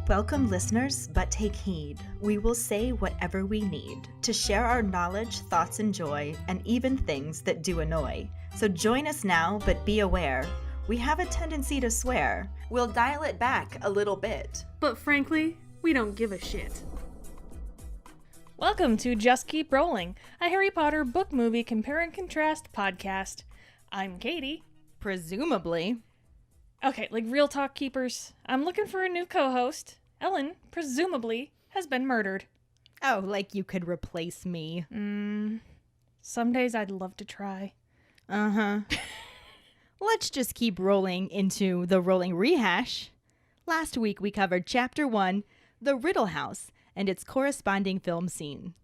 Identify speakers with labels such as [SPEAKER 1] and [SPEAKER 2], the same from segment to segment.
[SPEAKER 1] Welcome, listeners, but take heed. We will say whatever we need to share our knowledge, thoughts, and joy, and even things that do annoy. So join us now, but be aware. We have a tendency to swear. We'll dial it back a little bit.
[SPEAKER 2] But frankly, we don't give a shit.
[SPEAKER 3] Welcome to Just Keep Rolling, a Harry Potter book movie compare and contrast podcast. I'm Katie.
[SPEAKER 1] Presumably.
[SPEAKER 3] Okay, like real talk keepers, I'm looking for a new co-host. Ellen, presumably, has been murdered.
[SPEAKER 1] Oh, like you could replace me.
[SPEAKER 3] Some days I'd love to try.
[SPEAKER 1] Uh-huh. Let's just keep rolling into the rolling rehash. Last week we covered Chapter 1, The Riddle House, and its corresponding film scene.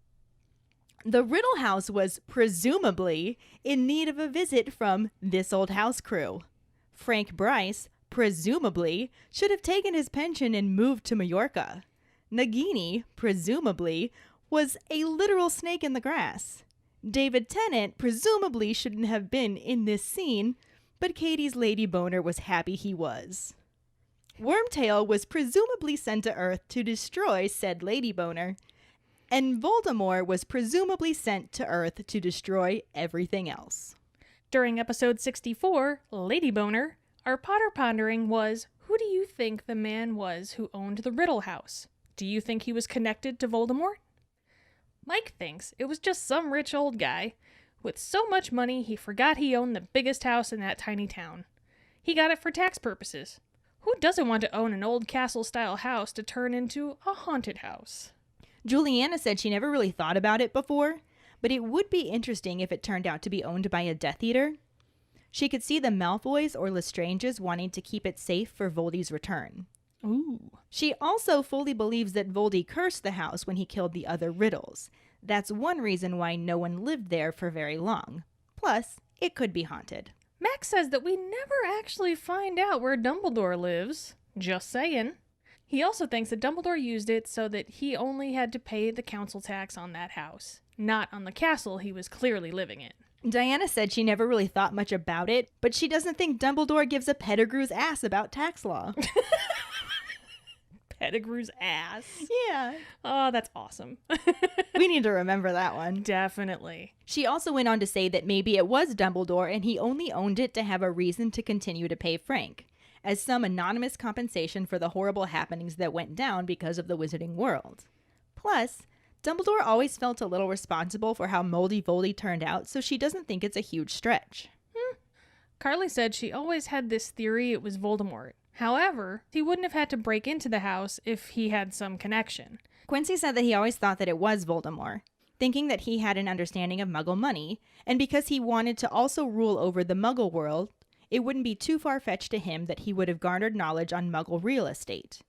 [SPEAKER 1] The Riddle House was presumably in need of a visit from this old house crew. Frank Bryce, presumably, should have taken his pension and moved to Majorca. Nagini, presumably, was a literal snake in the grass. David Tennant presumably shouldn't have been in this scene, but Katie's lady boner was happy he was. Wormtail was presumably sent to Earth to destroy said lady boner, and Voldemort was presumably sent to Earth to destroy everything else.
[SPEAKER 3] During episode 64, Lady Boner, our Potter pondering was, who do you think the man was who owned the Riddle House? Do you think he was connected to Voldemort? Mike thinks it was just some rich old guy. With so much money, he forgot he owned the biggest house in that tiny town. He got it for tax purposes. Who doesn't want to own an old castle-style house to turn into a haunted house?
[SPEAKER 1] Juliana said she never really thought about it before, but it would be interesting if it turned out to be owned by a Death Eater. She could see the Malfoys or Lestranges wanting to keep it safe for Voldy's return.
[SPEAKER 3] Ooh.
[SPEAKER 1] She also fully believes that Voldy cursed the house when he killed the other Riddles. That's one reason why no one lived there for very long. Plus, it could be haunted.
[SPEAKER 3] Max says that we never actually find out where Dumbledore lives. Just saying. He also thinks that Dumbledore used it so that he only had to pay the council tax on that house, not on the castle he was clearly living in.
[SPEAKER 1] Diana said she never really thought much about it, but she doesn't think Dumbledore gives a Pettigrew's ass about tax law.
[SPEAKER 3] Pettigrew's ass?
[SPEAKER 1] Yeah.
[SPEAKER 3] Oh, that's awesome.
[SPEAKER 1] We need to remember that one.
[SPEAKER 3] Definitely.
[SPEAKER 1] She also went on to say that maybe it was Dumbledore and he only owned it to have a reason to continue to pay Frank, as some anonymous compensation for the horrible happenings that went down because of the Wizarding World. Plus, Dumbledore always felt a little responsible for how moldy Voldy turned out, so she doesn't think it's a huge stretch.
[SPEAKER 3] Carly said she always had this theory it was Voldemort. However, he wouldn't have had to break into the house if he had some connection.
[SPEAKER 1] Quincy said that he always thought that it was Voldemort, thinking that he had an understanding of Muggle money, and because he wanted to also rule over the Muggle world, it wouldn't be too far-fetched to him that he would have garnered knowledge on Muggle real estate.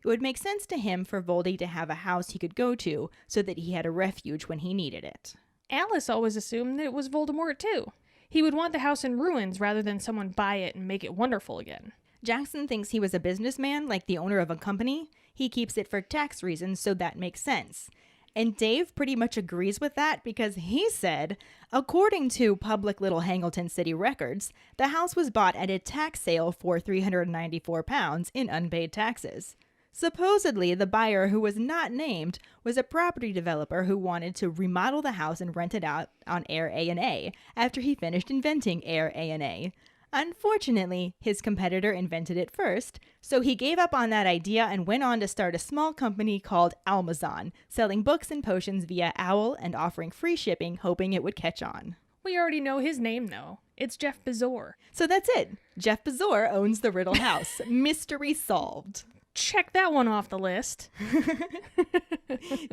[SPEAKER 1] It would make sense to him for Voldy to have a house he could go to so that he had a refuge when he needed it.
[SPEAKER 3] Alice always assumed that it was Voldemort too. He would want the house in ruins rather than someone buy it and make it wonderful again.
[SPEAKER 1] Jackson thinks he was a businessman, like the owner of a company. He keeps it for tax reasons, so that makes sense. And Dave pretty much agrees with that because he said, according to public Little Hangleton City records, the house was bought at a tax sale for £394 in unpaid taxes. Supposedly, the buyer, who was not named, was a property developer who wanted to remodel the house and rent it out on Air A&A after he finished inventing Air A&A. Unfortunately, his competitor invented it first, so he gave up on that idea and went on to start a small company called Almazon, selling books and potions via Owl and offering free shipping, hoping it would catch on.
[SPEAKER 3] We already know his name, though. It's Jeff Bezor.
[SPEAKER 1] So that's it. Jeff Bezor owns the Riddle House. Mystery solved.
[SPEAKER 3] Check that one off the list.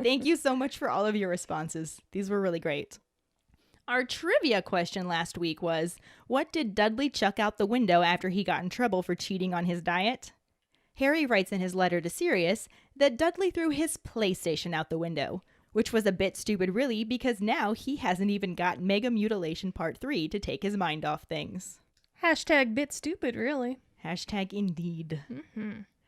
[SPEAKER 1] Thank you so much for all of your responses. These were really great. Our trivia question last week was, what did Dudley chuck out the window after he got in trouble for cheating on his diet? Harry writes in his letter to Sirius that Dudley threw his PlayStation out the window, which was a bit stupid really because now he hasn't even got Mega Mutilation Part 3 to take his mind off things.
[SPEAKER 3] Hashtag bit stupid, really.
[SPEAKER 1] Hashtag indeed.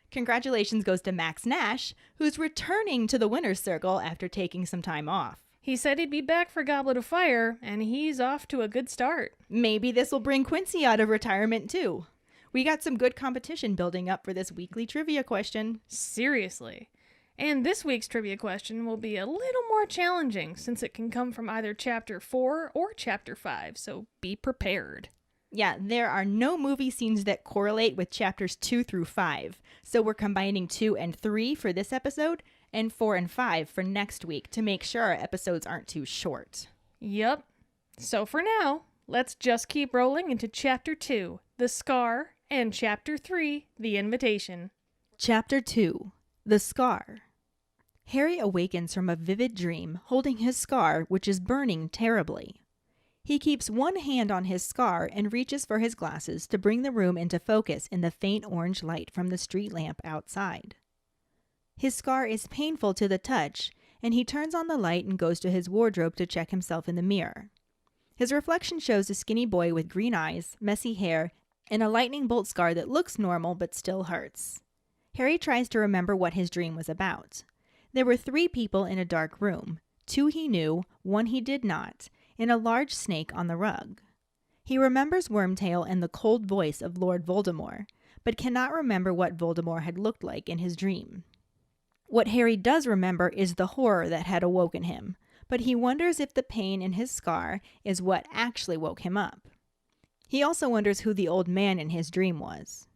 [SPEAKER 1] Congratulations goes to Max Nash, who's returning to the winner's circle after taking some time off.
[SPEAKER 3] He said he'd be back for Goblet of Fire, and he's off to a good start.
[SPEAKER 1] Maybe this will bring Quincy out of retirement too. We got some good competition building up for this weekly trivia question.
[SPEAKER 3] Seriously. And this week's trivia question will be a little more challenging since it can come from either Chapter 4 or Chapter 5, so be prepared.
[SPEAKER 1] Yeah, there are no movie scenes that correlate with chapters 2 through 5, so we're combining 2 and 3 for this episode, and 4 and 5 for next week to make sure our episodes aren't too short.
[SPEAKER 3] Yep. So for now, let's just keep rolling into Chapter 2, The Scar, and Chapter 3, The Invitation.
[SPEAKER 1] Chapter 2, The Scar. Harry awakens from a vivid dream holding his scar, which is burning terribly. He keeps one hand on his scar and reaches for his glasses to bring the room into focus in the faint orange light from the street lamp outside. His scar is painful to the touch, and he turns on the light and goes to his wardrobe to check himself in the mirror. His reflection shows a skinny boy with green eyes, messy hair, and a lightning bolt scar that looks normal but still hurts. Harry tries to remember what his dream was about. There were 3 people in a dark room. 2 he knew, 1 he did not, and a large snake on the rug. He remembers Wormtail and the cold voice of Lord Voldemort, but cannot remember what Voldemort had looked like in his dream. What Harry does remember is the horror that had awoken him, but he wonders if the pain in his scar is what actually woke him up. He also wonders who the old man in his dream was.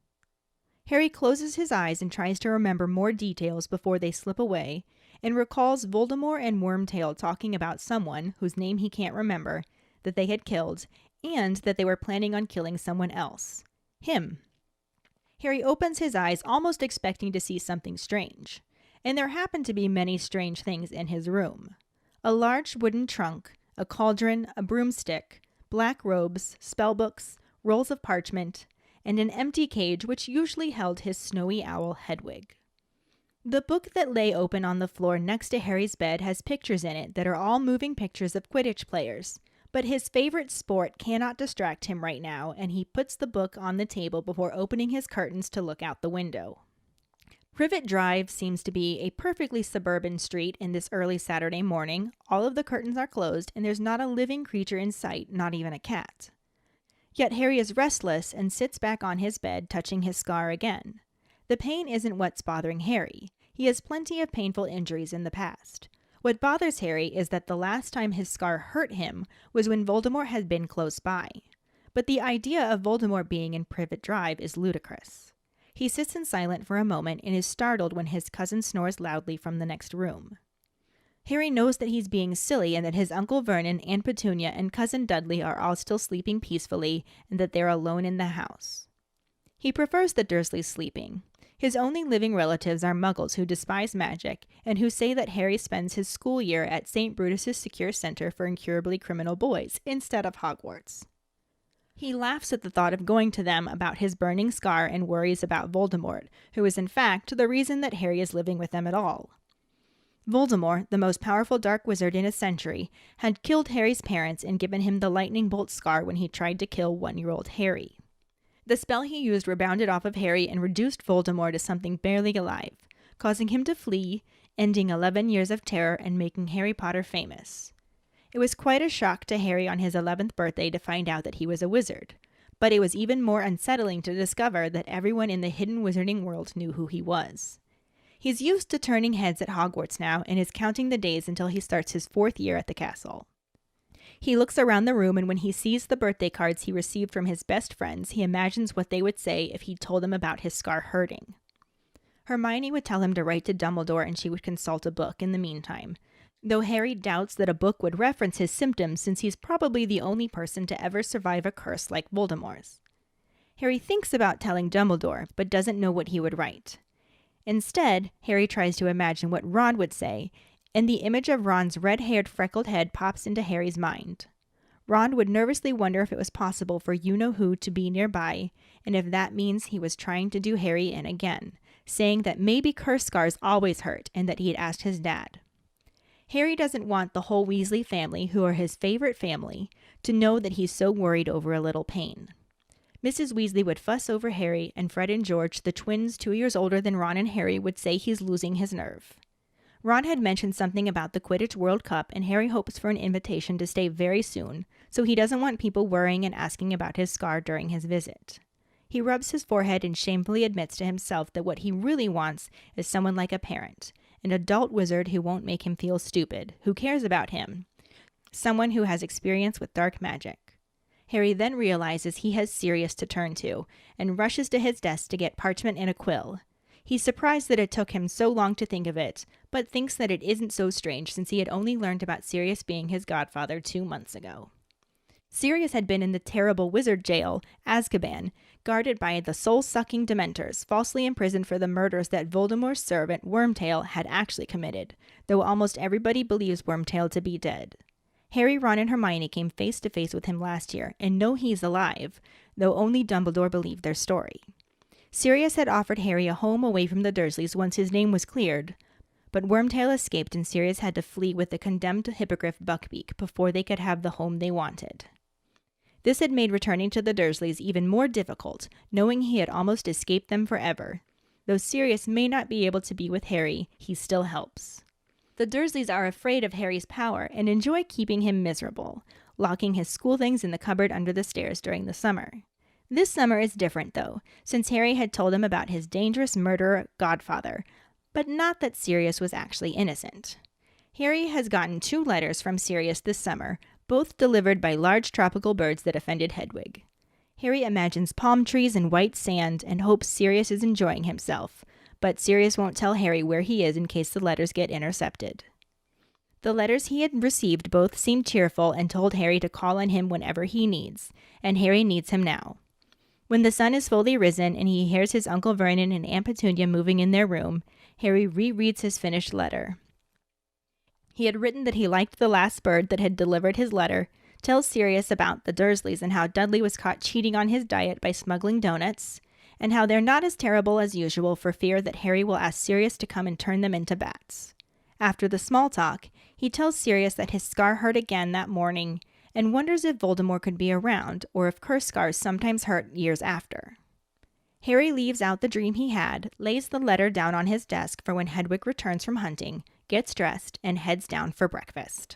[SPEAKER 1] Harry closes his eyes and tries to remember more details before they slip away, and recalls Voldemort and Wormtail talking about someone, whose name he can't remember, that they had killed, and that they were planning on killing someone else. Him. Harry opens his eyes almost expecting to see something strange, and there happen to be many strange things in his room. A large wooden trunk, a cauldron, a broomstick, black robes, spellbooks, rolls of parchment, and an empty cage which usually held his snowy owl Hedwig. The book that lay open on the floor next to Harry's bed has pictures in it that are all moving pictures of Quidditch players, but his favorite sport cannot distract him right now, and he puts the book on the table before opening his curtains to look out the window. Privet Drive seems to be a perfectly suburban street in this early Saturday morning. All of the curtains are closed, and there's not a living creature in sight, not even a cat. Yet Harry is restless and sits back on his bed, touching his scar again. The pain isn't what's bothering Harry. He has plenty of painful injuries in the past. What bothers Harry is that the last time his scar hurt him was when Voldemort had been close by. But the idea of Voldemort being in Privet Drive is ludicrous. He sits in silence for a moment and is startled when his cousin snores loudly from the next room. Harry knows that he's being silly and that his Uncle Vernon, Aunt Petunia, and Cousin Dudley are all still sleeping peacefully and that they're alone in the house. He prefers the Dursleys sleeping. His only living relatives are Muggles who despise magic and who say that Harry spends his school year at St. Brutus's Secure Center for Incurably Criminal Boys instead of Hogwarts. He laughs at the thought of going to them about his burning scar and worries about Voldemort, who is in fact the reason that Harry is living with them at all. Voldemort, the most powerful dark wizard in a century, had killed Harry's parents and given him the lightning bolt scar when he tried to kill 1-year-old Harry. The spell he used rebounded off of Harry and reduced Voldemort to something barely alive, causing him to flee, ending 11 years of terror and making Harry Potter famous. It was quite a shock to Harry on his 11th birthday to find out that he was a wizard, but it was even more unsettling to discover that everyone in the hidden wizarding world knew who he was. He's used to turning heads at Hogwarts now and is counting the days until he starts his 4th year at the castle. He looks around the room, and when he sees the birthday cards he received from his best friends, he imagines what they would say if he told them about his scar hurting. Hermione would tell him to write to Dumbledore and she would consult a book in the meantime, though Harry doubts that a book would reference his symptoms since he's probably the only person to ever survive a curse like Voldemort's. Harry thinks about telling Dumbledore, but doesn't know what he would write. Instead, Harry tries to imagine what Ron would say, and the image of Ron's red-haired, freckled head pops into Harry's mind. Ron would nervously wonder if it was possible for you-know-who to be nearby, and if that means he was trying to do Harry in again, saying that maybe curse scars always hurt and that he had asked his dad. Harry doesn't want the whole Weasley family, who are his favorite family, to know that he's so worried over a little pain. Mrs. Weasley would fuss over Harry, and Fred and George, the twins 2 years older than Ron and Harry, would say he's losing his nerve. Ron had mentioned something about the Quidditch World Cup, and Harry hopes for an invitation to stay very soon, so he doesn't want people worrying and asking about his scar during his visit. He rubs his forehead and shamefully admits to himself that what he really wants is someone like a parent, an adult wizard who won't make him feel stupid, who cares about him, someone who has experience with dark magic. Harry then realizes he has Sirius to turn to, and rushes to his desk to get parchment and a quill. He's surprised that it took him so long to think of it, but thinks that it isn't so strange since he had only learned about Sirius being his godfather 2 months ago. Sirius had been in the terrible wizard jail, Azkaban, guarded by the soul-sucking Dementors, falsely imprisoned for the murders that Voldemort's servant Wormtail had actually committed, though almost everybody believes Wormtail to be dead. Harry, Ron, and Hermione came face to face with him last year and know he's alive, though only Dumbledore believed their story. Sirius had offered Harry a home away from the Dursleys once his name was cleared, but Wormtail escaped and Sirius had to flee with the condemned hippogriff Buckbeak before they could have the home they wanted. This had made returning to the Dursleys even more difficult, knowing he had almost escaped them forever. Though Sirius may not be able to be with Harry, he still helps. The Dursleys are afraid of Harry's power and enjoy keeping him miserable, locking his school things in the cupboard under the stairs during the summer. This summer is different, though, since Harry had told him about his dangerous murderer godfather, but not that Sirius was actually innocent. Harry has gotten 2 letters from Sirius this summer, both delivered by large tropical birds that offended Hedwig. Harry imagines palm trees and white sand and hopes Sirius is enjoying himself, but Sirius won't tell Harry where he is in case the letters get intercepted. The letters he had received both seemed cheerful and told Harry to call on him whenever he needs, and Harry needs him now. When the sun is fully risen and he hears his Uncle Vernon and Aunt Petunia moving in their room, Harry rereads his finished letter. He had written that he liked the last bird that had delivered his letter, tells Sirius about the Dursleys and how Dudley was caught cheating on his diet by smuggling donuts, and how they're not as terrible as usual for fear that Harry will ask Sirius to come and turn them into bats. After the small talk, he tells Sirius that his scar hurt again that morning and wonders if Voldemort could be around or if cursed scars sometimes hurt years after. Harry leaves out the dream he had, lays the letter down on his desk for when Hedwig returns from hunting, gets dressed, and heads down for breakfast.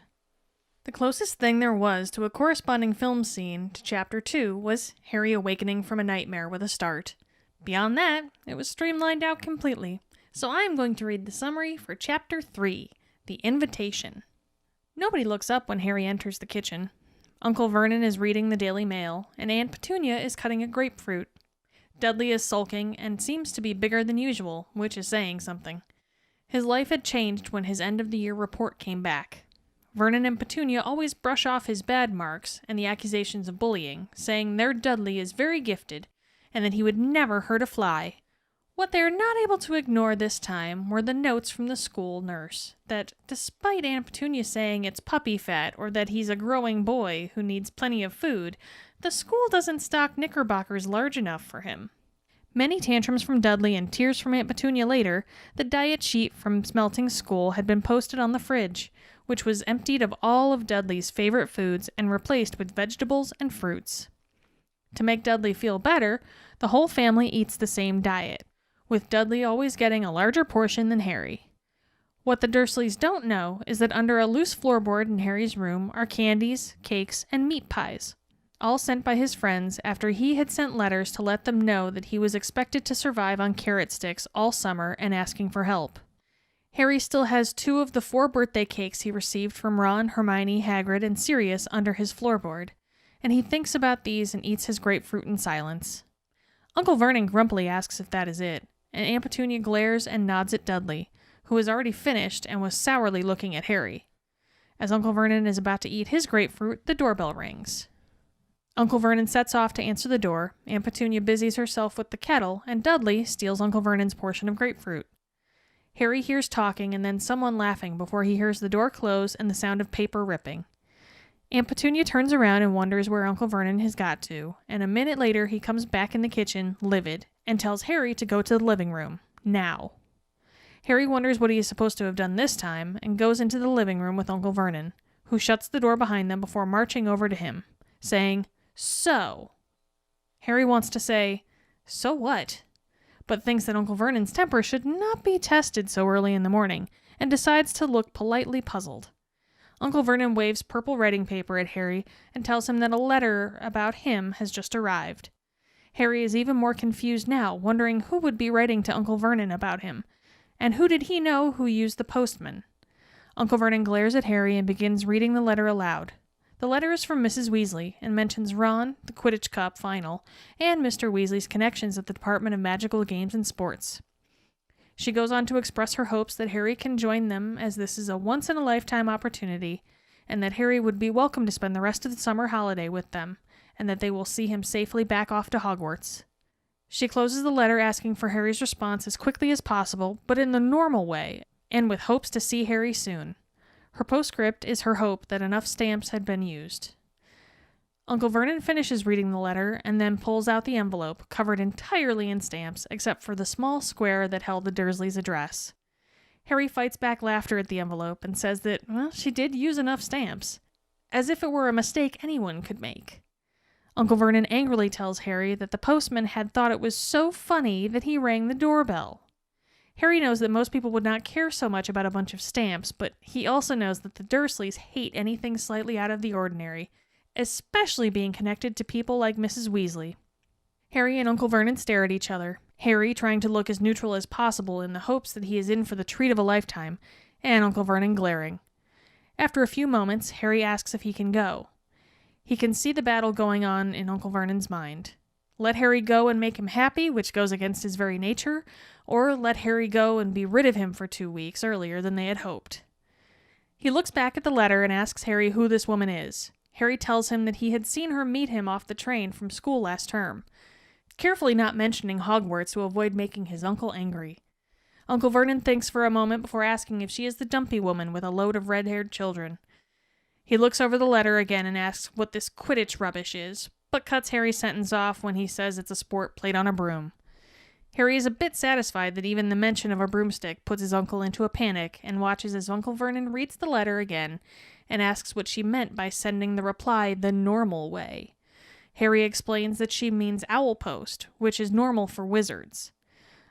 [SPEAKER 3] The closest thing there was to a corresponding film scene to Chapter 2 was Harry awakening from a nightmare with a start. Beyond that, it was streamlined out completely, so I'm going to read the summary for Chapter 3, The Invitation. Nobody looks up when Harry enters the kitchen. Uncle Vernon is reading the Daily Mail, and Aunt Petunia is cutting a grapefruit. Dudley is sulking and seems to be bigger than usual, which is saying something. His life had changed when his end-of-the-year report came back. Vernon and Petunia always brush off his bad marks and the accusations of bullying, saying their Dudley is very gifted and that he would never hurt a fly. What they are not able to ignore this time were the notes from the school nurse, that despite Aunt Petunia saying it's puppy fat or that he's a growing boy who needs plenty of food, the school doesn't stock knickerbockers large enough for him. Many tantrums from Dudley and tears from Aunt Petunia later, the diet sheet from Smelting School had been posted on the fridge, which was emptied of all of Dudley's favorite foods and replaced with vegetables and fruits. To make Dudley feel better, the whole family eats the same diet, with Dudley always getting a larger portion than Harry. What the Dursleys don't know is that under a loose floorboard in Harry's room are candies, cakes, and meat pies, all sent by his friends after he had sent letters to let them know that he was expected to survive on carrot sticks all summer and asking for help. Harry still has 2 of the 4 birthday cakes he received from Ron, Hermione, Hagrid, and Sirius under his floorboard, and he thinks about these and eats his grapefruit in silence. Uncle Vernon grumpily asks if that is it, and Aunt Petunia glares and nods at Dudley, who has already finished and was sourly looking at Harry. As Uncle Vernon is about to eat his grapefruit, the doorbell rings. Uncle Vernon sets off to answer the door, Aunt Petunia busies herself with the kettle, and Dudley steals Uncle Vernon's portion of grapefruit. Harry hears talking and then someone laughing before he hears the door close and the sound of paper ripping. Aunt Petunia turns around and wonders where Uncle Vernon has got to, and a minute later he comes back in the kitchen, livid, and tells Harry to go to the living room, now. Harry wonders what he is supposed to have done this time, and goes into the living room with Uncle Vernon, who shuts the door behind them before marching over to him, saying, "So." Harry wants to say, "So what?" but thinks that Uncle Vernon's temper should not be tested so early in the morning, and decides to look politely puzzled. Uncle Vernon waves purple writing paper at Harry and tells him that a letter about him has just arrived. Harry is even more confused now, wondering who would be writing to Uncle Vernon about him. And who did he know who used the postman? Uncle Vernon glares at Harry and begins reading the letter aloud. The letter is from Mrs. Weasley and mentions Ron, the Quidditch Cup final, and Mr. Weasley's connections at the Department of Magical Games and Sports. She goes on to express her hopes that Harry can join them, as this is a once-in-a-lifetime opportunity, and that Harry would be welcome to spend the rest of the summer holiday with them, and that they will see him safely back off to Hogwarts. She closes the letter asking for Harry's response as quickly as possible, but in the normal way, and with hopes to see Harry soon. Her postscript is her hope that enough stamps had been used. Uncle Vernon finishes reading the letter and then pulls out the envelope, covered entirely in stamps, except for the small square that held the Dursleys' address. Harry fights back laughter at the envelope and says that, well, she did use enough stamps, as if it were a mistake anyone could make. Uncle Vernon angrily tells Harry that the postman had thought it was so funny that he rang the doorbell. Harry knows that most people would not care so much about a bunch of stamps, but he also knows that the Dursleys hate anything slightly out of the ordinary, especially being connected to people like Mrs. Weasley. Harry and Uncle Vernon stare at each other, Harry trying to look as neutral as possible in the hopes that he is in for the treat of a lifetime, and Uncle Vernon glaring. After a few moments, Harry asks if he can go. He can see the battle going on in Uncle Vernon's mind. Let Harry go and make him happy, which goes against his very nature, or let Harry go and be rid of him for 2 weeks earlier than they had hoped. He looks back at the letter and asks Harry who this woman is. Harry tells him that he had seen her meet him off the train from school last term, carefully not mentioning Hogwarts to avoid making his uncle angry. Uncle Vernon thinks for a moment before asking if she is the dumpy woman with a load of red-haired children. He looks over the letter again and asks what this Quidditch rubbish is, but cuts Harry's sentence off when he says it's a sport played on a broom. Harry is a bit satisfied that even the mention of a broomstick puts his uncle into a panic and watches as Uncle Vernon reads the letter again and asks what she meant by sending the reply the normal way. Harry explains that she means owl post, which is normal for wizards.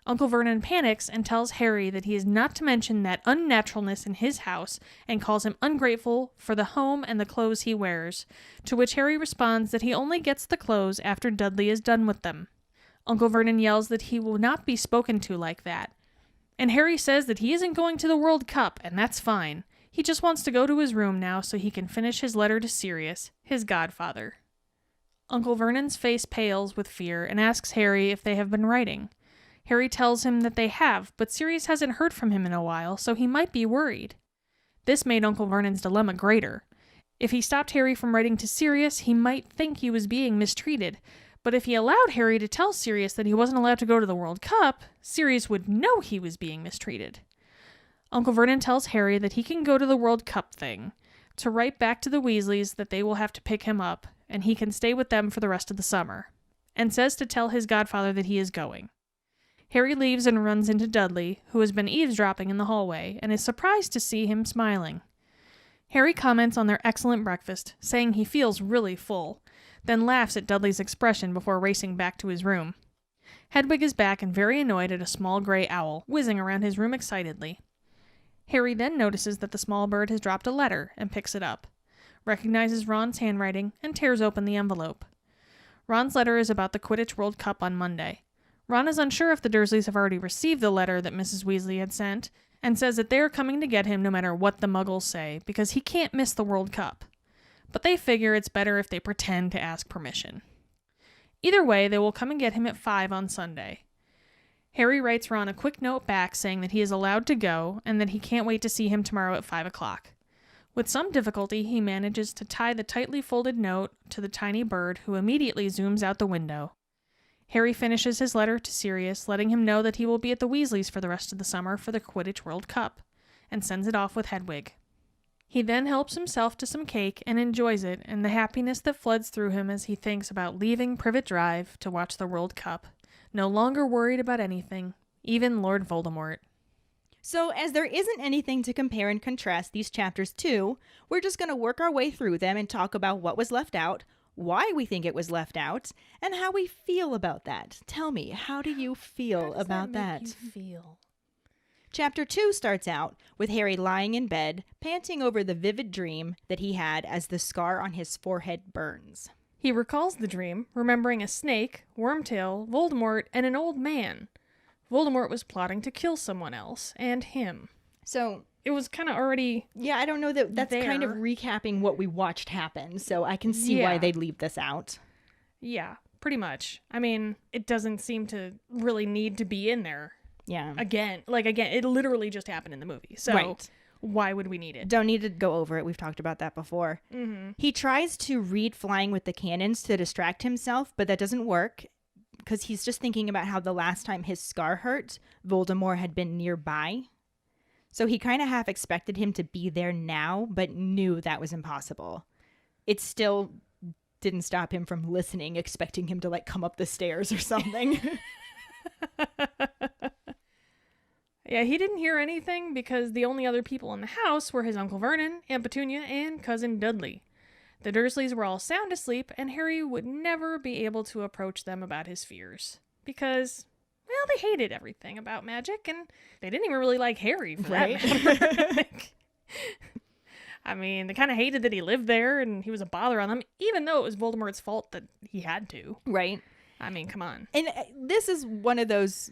[SPEAKER 3] Uncle Vernon panics and tells Harry that he is not to mention that unnaturalness in his house and calls him ungrateful for the home and the clothes he wears, to which Harry responds that he only gets the clothes after Dudley is done with them. Uncle Vernon yells that he will not be spoken to like that, and Harry says that he isn't going to the World Cup, and that's fine. He just wants to go to his room now so he can finish his letter to Sirius, his godfather. Uncle Vernon's face pales with fear and asks Harry if they have been writing. Harry tells him that they have, but Sirius hasn't heard from him in a while, so he might be worried. This made Uncle Vernon's dilemma greater. If he stopped Harry from writing to Sirius, he might think he was being mistreated, but if he allowed Harry to tell Sirius that he wasn't allowed to go to the World Cup, Sirius would know he was being mistreated. Uncle Vernon tells Harry that he can go to the World Cup thing, to write back to the Weasleys that they will have to pick him up, and he can stay with them for the rest of the summer, and says to tell his godfather that he is going. Harry leaves and runs into Dudley, who has been eavesdropping in the hallway, and is surprised to see him smiling. Harry comments on their excellent breakfast, saying he feels really full, then laughs at Dudley's expression before racing back to his room. Hedwig is back and very annoyed at a small gray owl, whizzing around his room excitedly. Harry then notices that the small bird has dropped a letter and picks it up, recognizes Ron's handwriting, and tears open the envelope. Ron's letter is about the Quidditch World Cup on Monday. Ron is unsure if the Dursleys have already received the letter that Mrs. Weasley had sent, and says that they are coming to get him no matter what the Muggles say, because he can't miss the World Cup. But they figure it's better if they pretend to ask permission. Either way, they will come and get him at 5 on Sunday. Harry writes Ron a quick note back saying that he is allowed to go, and that he can't wait to see him tomorrow at 5 o'clock. With some difficulty, he manages to tie the tightly folded note to the tiny bird, who immediately zooms out the window. Harry finishes his letter to Sirius, letting him know that he will be at the Weasleys for the rest of the summer for the Quidditch World Cup, and sends it off with Hedwig. He then helps himself to some cake and enjoys it, and the happiness that floods through him as he thinks about leaving Privet Drive to watch the World Cup, no longer worried about anything, even Lord Voldemort.
[SPEAKER 1] So, as there isn't anything to compare and contrast these chapters to, we're just going to work our way through them and talk about what was left out, why we think it was left out, and how we feel about that. Tell me, how do you feel about that?
[SPEAKER 3] Make you feel?
[SPEAKER 1] Chapter 2 starts out with Harry lying in bed, panting over the vivid dream that he had as the scar on his forehead burns.
[SPEAKER 3] He recalls the dream, remembering a snake, Wormtail, Voldemort, and an old man. Voldemort was plotting to kill someone else, and him.
[SPEAKER 1] So
[SPEAKER 3] It was kind of already...
[SPEAKER 1] yeah, I don't know that's kind of
[SPEAKER 3] there.
[SPEAKER 1] recapping what we watched happen. So I can see why
[SPEAKER 3] Yeah.
[SPEAKER 1] they'd leave this out.
[SPEAKER 3] Yeah, pretty much. I mean, it doesn't seem to really need to be in there.
[SPEAKER 1] Yeah.
[SPEAKER 3] Again, it literally just happened in the movie. So
[SPEAKER 1] Right.
[SPEAKER 3] why would we need it?
[SPEAKER 1] Don't need to go over it. We've talked about that before.
[SPEAKER 3] Mm-hmm.
[SPEAKER 1] He tries to read Flying with the Cannons to distract himself, but that doesn't work because he's just thinking about how the last time his scar hurt, Voldemort had been nearby. So he kind of half expected him to be there now, but knew that was impossible. It still didn't stop him from listening, expecting him to like come up the stairs or something.
[SPEAKER 3] Yeah, he didn't hear anything because the only other people in the house were his Uncle Vernon, Aunt Petunia, and Cousin Dudley. The Dursleys were all sound asleep, and Harry would never be able to approach them about his fears. Because, well, they hated everything about magic, and they didn't even really like Harry, for
[SPEAKER 1] Right.
[SPEAKER 3] that matter. I mean, they kind of hated that he lived there, and he was a bother on them, even though it was Voldemort's fault that he had to.
[SPEAKER 1] Right.
[SPEAKER 3] I mean, come on.
[SPEAKER 1] And this is one of those,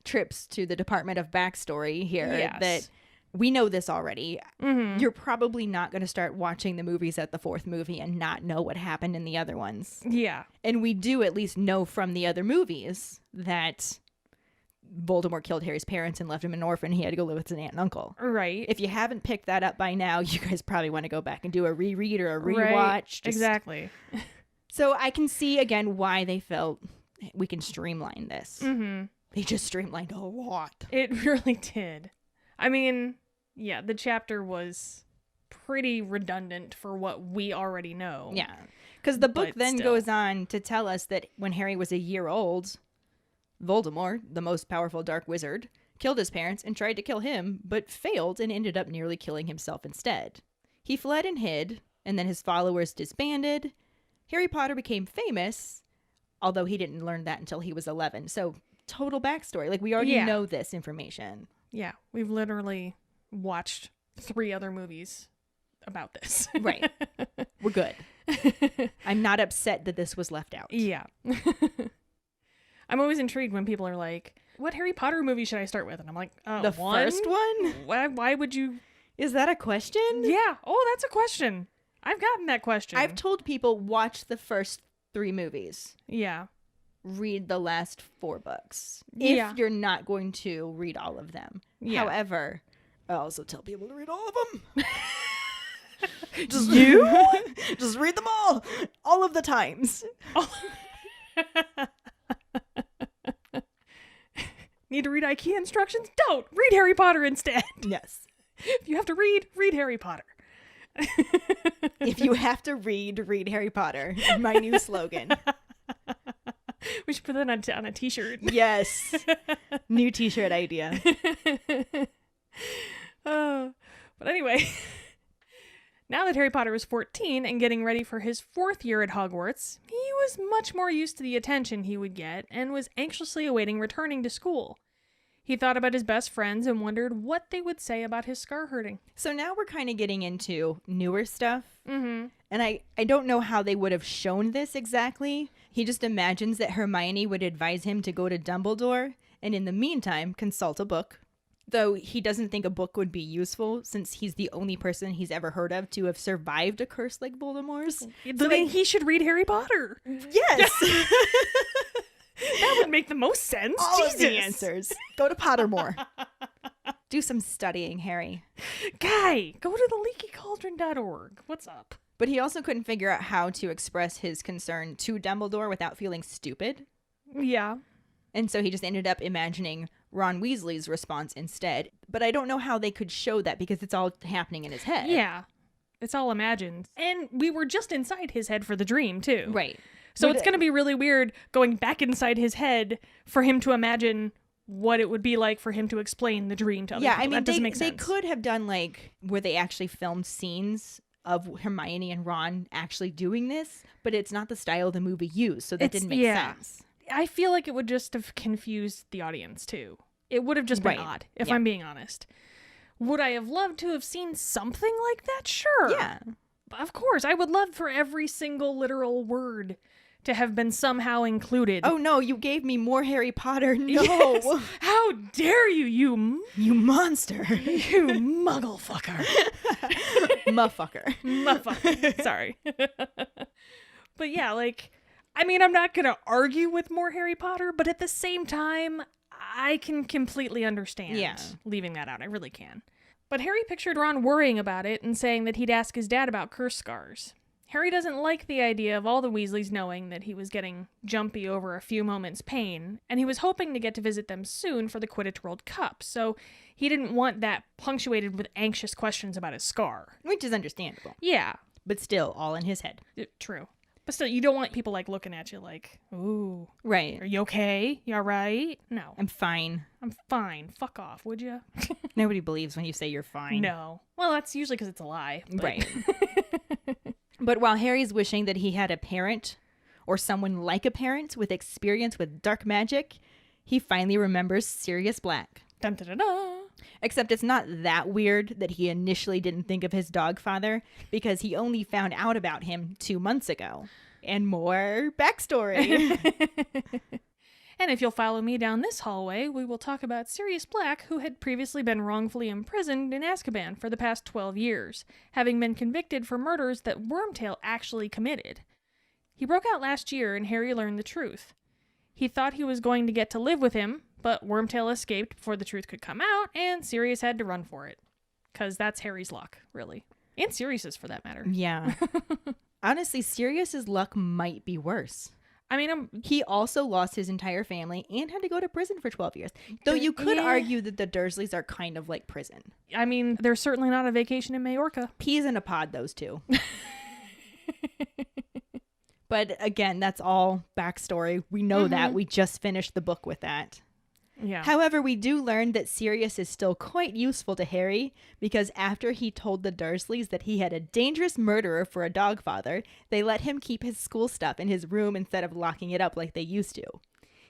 [SPEAKER 1] trips to the Department of Backstory here
[SPEAKER 3] Yes.
[SPEAKER 1] that we know this already.
[SPEAKER 3] Mm-hmm.
[SPEAKER 1] You're probably not going to start watching the movies at the fourth movie and not know what happened in the other ones.
[SPEAKER 3] Yeah.
[SPEAKER 1] And we do at least know from the other movies that Voldemort killed Harry's parents and left him an orphan. He had to go live with his aunt and uncle.
[SPEAKER 3] Right.
[SPEAKER 1] If you haven't picked that up by now, you guys probably want to go back and do a reread or a rewatch.
[SPEAKER 3] Right.
[SPEAKER 1] Just-
[SPEAKER 3] Exactly.
[SPEAKER 1] So I can see, again, why they felt we can streamline this.
[SPEAKER 3] Mm-hmm.
[SPEAKER 1] They just streamlined a lot.
[SPEAKER 3] It really did. I mean, yeah, the chapter was pretty redundant for what we already know.
[SPEAKER 1] Yeah. Because the book
[SPEAKER 3] But
[SPEAKER 1] then
[SPEAKER 3] still.
[SPEAKER 1] goes on to tell us that when Harry was a year old, Voldemort, the most powerful dark wizard, killed his parents and tried to kill him, but failed and ended up nearly killing himself instead. He fled and hid, and then his followers disbanded. Harry Potter became famous, although he didn't learn that until he was 11. So, total backstory. Like, we already
[SPEAKER 3] Yeah.
[SPEAKER 1] know this information.
[SPEAKER 3] Yeah, we've literally watched 3 other movies about this.
[SPEAKER 1] Right. We're good. I'm not upset that this was left out.
[SPEAKER 3] Yeah. I'm always intrigued when people are like, what Harry Potter movie should I start with? And I'm like,
[SPEAKER 1] The first one?
[SPEAKER 3] Why would you?
[SPEAKER 1] Is that a question?
[SPEAKER 3] Yeah. Oh, that's a question. I've gotten that question.
[SPEAKER 1] I've told people watch the first 3 movies.
[SPEAKER 3] Yeah.
[SPEAKER 1] Read the last 4 books.
[SPEAKER 3] Yeah.
[SPEAKER 1] If you're not going to read all of them.
[SPEAKER 3] Yeah.
[SPEAKER 1] However, I also tell people to read all of them. Just just read them all of the times.
[SPEAKER 3] Need to read IKEA instructions? Don't! Read Harry Potter instead.
[SPEAKER 1] Yes.
[SPEAKER 3] If you have to read Harry Potter.
[SPEAKER 1] If you have to read Harry Potter. My new slogan.
[SPEAKER 3] We should put that on a t-shirt.
[SPEAKER 1] Yes. New t-shirt idea.
[SPEAKER 3] But anyway, now that Harry Potter was 14 and getting ready for his 4th year at Hogwarts, he was much more used to the attention he would get and was anxiously awaiting returning to school. He thought about his best friends and wondered what they would say about his scar hurting.
[SPEAKER 1] So now we're kind of getting into newer stuff.
[SPEAKER 3] Mm-hmm.
[SPEAKER 1] And I don't know how they would have shown this exactly. He just imagines that Hermione would advise him to go to Dumbledore and in the meantime consult a book. Though he doesn't think a book would be useful since he's the only person he's ever heard of to have survived a curse like Voldemort's.
[SPEAKER 3] Then he should read Harry Potter.
[SPEAKER 1] Yes!
[SPEAKER 3] That would make the most sense.
[SPEAKER 1] All
[SPEAKER 3] Jesus.
[SPEAKER 1] of the answers. Go to Pottermore. Do some studying, Harry.
[SPEAKER 3] Guy, go to the leakycauldron.org. What's up?
[SPEAKER 1] But he also couldn't figure out how to express his concern to Dumbledore without feeling stupid.
[SPEAKER 3] Yeah.
[SPEAKER 1] And so he just ended up imagining Ron Weasley's response instead. But I don't know how they could show that because it's all happening in his head.
[SPEAKER 3] Yeah. It's all imagined. And we were just inside his head for the dream, too.
[SPEAKER 1] Right.
[SPEAKER 3] So
[SPEAKER 1] But
[SPEAKER 3] it's going to be really weird going back inside his head for him to imagine what it would be like for him to explain the dream to other people.
[SPEAKER 1] I mean,
[SPEAKER 3] that doesn't
[SPEAKER 1] they,
[SPEAKER 3] make
[SPEAKER 1] they
[SPEAKER 3] sense.
[SPEAKER 1] could have done like where they actually filmed scenes of Hermione and Ron actually doing this, but it's not the style the movie used, so that didn't make sense.
[SPEAKER 3] I feel like it would just have confused the audience, too. It would have just been
[SPEAKER 1] Right.
[SPEAKER 3] odd, if
[SPEAKER 1] Yeah.
[SPEAKER 3] I'm being honest. Would I have loved to have seen something like that? Sure.
[SPEAKER 1] Yeah.
[SPEAKER 3] Of course, I would love for every single literal word to have been somehow included.
[SPEAKER 1] Oh no, you gave me more Harry Potter. No.
[SPEAKER 3] Yes. How dare you,
[SPEAKER 1] You monster.
[SPEAKER 3] you muggle fucker.
[SPEAKER 1] Muffucker.
[SPEAKER 3] Muffucker. Sorry. But yeah, like, I mean, I'm not going to argue with more Harry Potter, but at the same time, I can completely understand leaving that out. I really can. But Harry pictured Ron worrying about it and saying that he'd ask his dad about curse scars. Harry doesn't like the idea of all the Weasleys knowing that he was getting jumpy over a few moments' pain, and he was hoping to get to visit them soon for the Quidditch World Cup, so he didn't want that punctuated with anxious questions about his scar.
[SPEAKER 1] Which is understandable.
[SPEAKER 3] Yeah.
[SPEAKER 1] But still, all in his head.
[SPEAKER 3] True. But still, you don't want people, like, looking at you like, ooh.
[SPEAKER 1] Right.
[SPEAKER 3] Are you okay? You all right? No.
[SPEAKER 1] I'm fine.
[SPEAKER 3] I'm fine. Fuck off, would you?
[SPEAKER 1] Nobody believes when you say you're fine.
[SPEAKER 3] No. Well, that's usually because it's a lie. But...
[SPEAKER 1] Right. But while Harry's wishing that he had a parent or someone like a parent with experience with dark magic, he finally remembers Sirius Black.
[SPEAKER 3] Dun, dun, dun, dun.
[SPEAKER 1] Except it's not that weird that he initially didn't think of his dog father because he only found out about him 2 months ago. And more backstory.
[SPEAKER 3] And if you'll follow me down this hallway, we will talk about Sirius Black, who had previously been wrongfully imprisoned in Azkaban for the past 12 years, having been convicted for murders that Wormtail actually committed. He broke out last year and Harry learned the truth. He thought he was going to get to live with him, but Wormtail escaped before the truth could come out, and Sirius had to run for it. 'Cause that's Harry's luck, really. And Sirius's, for that matter.
[SPEAKER 1] Yeah. Honestly, Sirius's luck might be worse.
[SPEAKER 3] I mean,
[SPEAKER 1] he also lost his entire family and had to go to prison for 12 years. Though you could argue that the Dursleys are kind of like prison.
[SPEAKER 3] I mean, they're certainly not a vacation in Majorca.
[SPEAKER 1] Peas in a pod, those two. But again, that's all backstory. We know that. We just finished the book with that.
[SPEAKER 3] Yeah.
[SPEAKER 1] However, we do learn that Sirius is still quite useful to Harry because after he told the Dursleys that he had a dangerous murderer for a dog father, they let him keep his school stuff in his room instead of locking it up like they used to.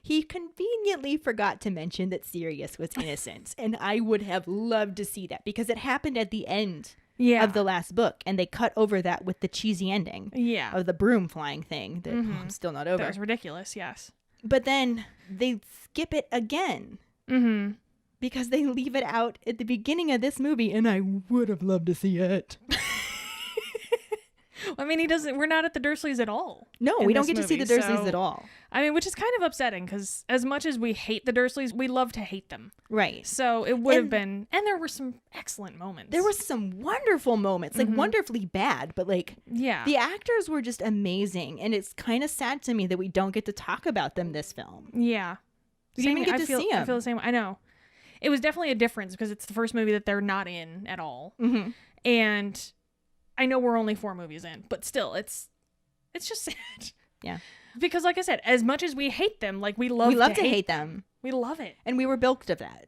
[SPEAKER 1] He conveniently forgot to mention that Sirius was innocent, and I would have loved to see that because it happened at the end of the last book, and they cut over that with the cheesy ending of the broom flying thing that I'm still not over.
[SPEAKER 3] That was ridiculous, yes.
[SPEAKER 1] But then they skip it again because they leave it out at the beginning of this movie, and I would have loved to see it.
[SPEAKER 3] I mean, we're not at the Dursleys at all.
[SPEAKER 1] No, we don't get to see the Dursleys at all.
[SPEAKER 3] I mean, which is kind of upsetting because as much as we hate the Dursleys, we love to hate them.
[SPEAKER 1] Right.
[SPEAKER 3] So it would have been, and there were some excellent moments.
[SPEAKER 1] There were some wonderful moments, like wonderfully bad, but like, the actors were just amazing. And it's kind of sad to me that we don't get to talk about them this film.
[SPEAKER 3] Yeah.
[SPEAKER 1] We didn't even get to see them.
[SPEAKER 3] I feel the same way. I know. It was definitely a difference because it's the first movie that they're not in at all. And I know we're only 4 movies in, but still, it's just sad.
[SPEAKER 1] Yeah.
[SPEAKER 3] Because like I said, as much as we hate them, like we love to hate them. We love it.
[SPEAKER 1] And we were bilked of that.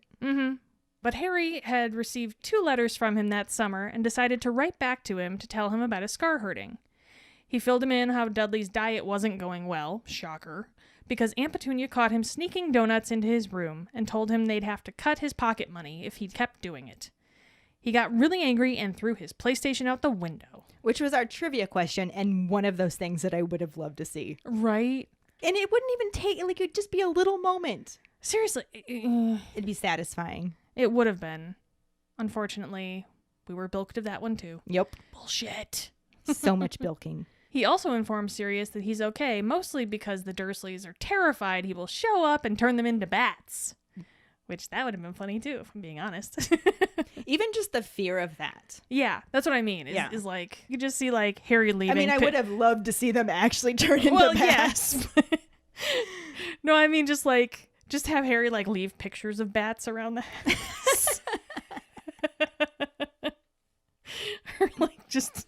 [SPEAKER 3] But Harry had received 2 letters from him that summer and decided to write back to him to tell him about his scar hurting. He filled him in how Dudley's diet wasn't going well, shocker, because Aunt Petunia caught him sneaking donuts into his room and told him they'd have to cut his pocket money if he kept doing it. He got really angry and threw his PlayStation out the window. Which
[SPEAKER 1] was our trivia question and one of those things that I would have loved to see.
[SPEAKER 3] Right?
[SPEAKER 1] And it wouldn't even take, like, it'd just be a little moment.
[SPEAKER 3] Seriously.
[SPEAKER 1] It'd be satisfying.
[SPEAKER 3] It would have been. Unfortunately, we were bilked of that one too.
[SPEAKER 1] Yep.
[SPEAKER 3] Bullshit.
[SPEAKER 1] So much bilking.
[SPEAKER 3] He also informs Sirius that he's okay, mostly because the Dursleys are terrified he will show up and turn them into bats. Which, that would have been funny too, if I'm being honest.
[SPEAKER 1] Even just the fear of that.
[SPEAKER 3] Yeah, that's what I mean. Is like, you just see like Harry leaving.
[SPEAKER 1] I mean, I would have loved to see them actually turn into bats.
[SPEAKER 3] Yes. No, I mean, just have Harry like leave pictures of bats around the house. Or like just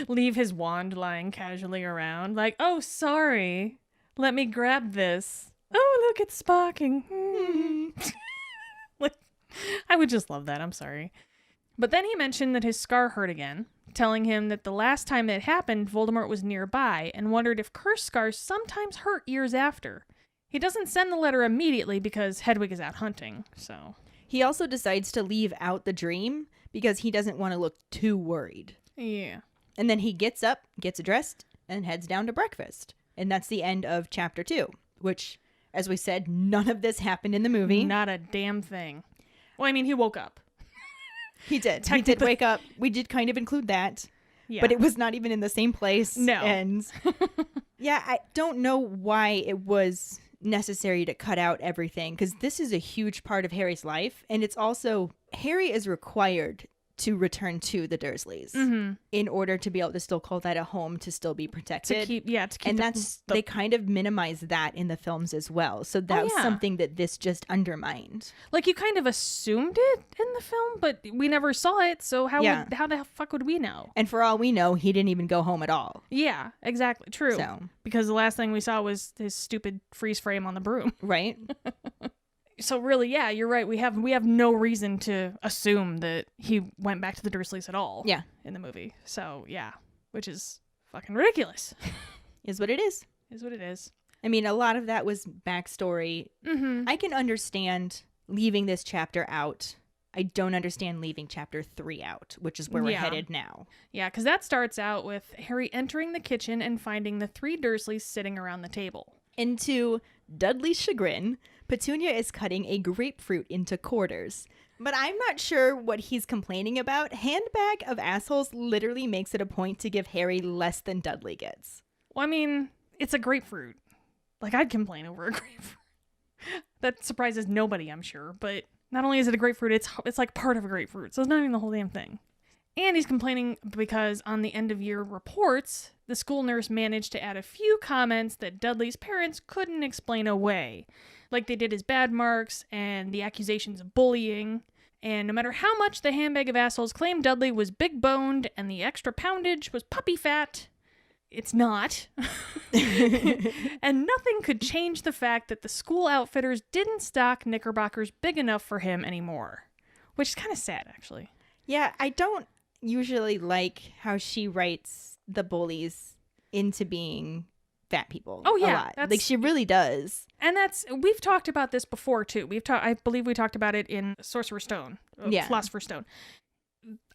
[SPEAKER 3] leave his wand lying casually around. Like, oh, sorry. Let me grab this. Oh, look, it's sparking. Like, I would just love that. I'm sorry. But then he mentioned that his scar hurt again, telling him that the last time it happened, Voldemort was nearby and wondered if cursed scars sometimes hurt years after. He doesn't send the letter immediately because Hedwig is out hunting, so.
[SPEAKER 1] He also decides to leave out the dream because he doesn't want to look too worried.
[SPEAKER 3] Yeah.
[SPEAKER 1] And then he gets up, gets dressed, and heads down to breakfast. And that's the end of chapter 2, which, as we said, none of this happened in the movie.
[SPEAKER 3] Not a damn thing. Well, I mean, he woke up.
[SPEAKER 1] He did. He did wake up. We did kind of include that.
[SPEAKER 3] Yeah.
[SPEAKER 1] But it was not even in the same place.
[SPEAKER 3] No.
[SPEAKER 1] And yeah, I don't know why it was necessary to cut out everything, because this is a huge part of Harry's life. And it's also, Harry is required to return to the Dursleys in order to be able to still call that a home, to still be protected.
[SPEAKER 3] To keep
[SPEAKER 1] and they kind of minimize that in the films as well. So that was something that this just undermined.
[SPEAKER 3] Like, you kind of assumed it in the film, but we never saw it, so how the fuck would we know?
[SPEAKER 1] And for all we know, he didn't even go home at all.
[SPEAKER 3] Yeah, exactly. True.
[SPEAKER 1] So.
[SPEAKER 3] Because the last thing we saw was his stupid freeze frame on the broom.
[SPEAKER 1] Right?
[SPEAKER 3] So really, yeah, you're right. We have no reason to assume that he went back to the Dursleys at all.
[SPEAKER 1] Yeah.
[SPEAKER 3] In the movie. So yeah, which is fucking ridiculous.
[SPEAKER 1] Is what it is.
[SPEAKER 3] Is what it is.
[SPEAKER 1] I mean, a lot of that was backstory. I can understand leaving this chapter out. I don't understand leaving chapter 3 out, which is where we're headed now.
[SPEAKER 3] Yeah, because that starts out with Harry entering the kitchen and finding the 3 Dursleys sitting around the table.
[SPEAKER 1] And to Dudley's chagrin, Petunia is cutting a grapefruit into quarters. But I'm not sure what he's complaining about. Handbag of Assholes literally makes it a point to give Harry less than Dudley gets.
[SPEAKER 3] Well, I mean, it's a grapefruit. Like, I'd complain over a grapefruit. That surprises nobody, I'm sure. But not only is it a grapefruit, it's like part of a grapefruit. So it's not even the whole damn thing. And he's complaining because on the end of year reports, the school nurse managed to add a few comments that Dudley's parents couldn't explain away. Like, they did his bad marks and the accusations of bullying. And no matter how much the handbag of assholes claimed Dudley was big boned and the extra poundage was puppy fat, it's not. And nothing could change the fact that the school outfitters didn't stock knickerbockers big enough for him anymore. Which is kind of sad, actually.
[SPEAKER 1] Yeah, I don't usually like how she writes the bullies into being fat people.
[SPEAKER 3] Oh yeah,
[SPEAKER 1] a lot. Like, she really does.
[SPEAKER 3] And we've talked about this before too. I believe we talked about it in Sorcerer's Stone, Philosopher's Stone.